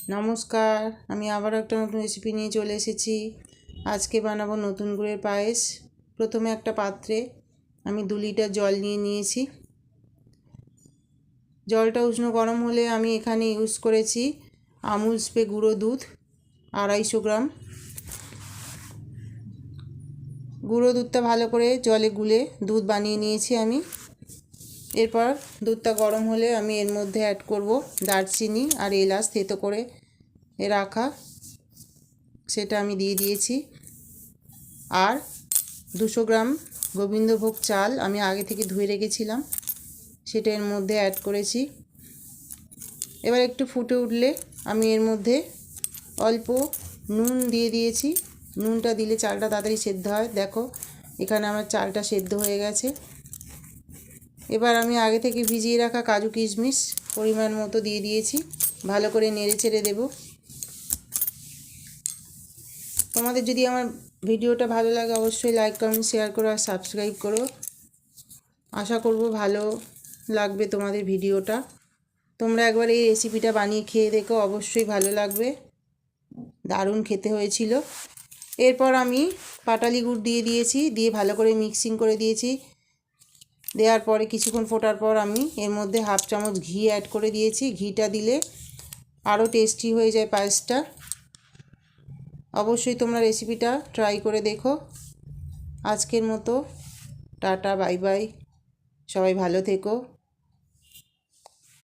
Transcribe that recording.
নমস্কার, আমি আবার একটা নতুন রেসিপি নিয়ে চলে এসেছি। আজকে বানাবো নতুন গুড়ের পায়েস। প্রথমে একটা পাত্রে আমি 2 লিটার জল নিয়ে নিয়েছি। জলটা উষ্ণ গরম হলে আমি এখানে ইউজ করেছি আমুল স্প্রে গুঁড়ো দুধ 250 গ্রাম। গুঁড়ো দুধটা ভালো করে জলে গুলে দুধ বানিয়ে নিয়েছি আমি। এরপর দুধটা গরম হলে আমি এর মধ্যে অ্যাড করব দারচিনি আর এলাচ থেতো করে রাখা, সেটা আমি দিয়ে দিয়েছি। আর 200 গ্রাম গোবিন্দভোগ চাল আমি আগে থেকে ধুয়ে রেখেছিলাম, সেটা এর মধ্যে অ্যাড করেছি। এবার একটু ফুটে উঠলে আমি এর মধ্যে অল্প নুন দিয়ে দিয়েছি। নুনটা দিলে চালটা তাড়াতাড়ি সেদ্ধ হয়। দেখো এখানে আমার চালটা সেদ্ধ হয়ে গেছে। এবার আমি আগে থেকে ভিজিয়ে রাখা কাজু কিশমিশ পরিমাণ মতো দিয়ে দিয়েছি। ভালো করে নেড়ে চেড়ে দেবো। তোমাদের যদি আমার ভিডিওটা ভালো লাগে অবশ্যই লাইক কমেন্ট শেয়ার করো আর সাবস্ক্রাইব করো। আশা করব ভালো লাগবে তোমাদের ভিডিওটা। তোমরা একবার এই রেসিপিটা বানিয়ে খেয়ে দেখো, অবশ্যই ভালো লাগবে। দারুণ খেতে হয়েছিল। এরপর আমি পাটালি গুড় দিয়ে দিয়েছি, দিয়ে ভালো করে মিক্সিং করে দিয়েছি। দেওয়ার পরে কিছুক্ষণ ফোটার পর আমি এর মধ্যে 1/2 চামচ ঘি অ্যাড করে দিয়েছি। ঘিটা দিলে আরও টেস্টি হয়ে যায় পায়েসটা। অবশ্যই তোমরা রেসিপিটা ট্রাই করে দেখো। আজকের মতো টাটা, বাই বাই, সবাই ভালো থেকো।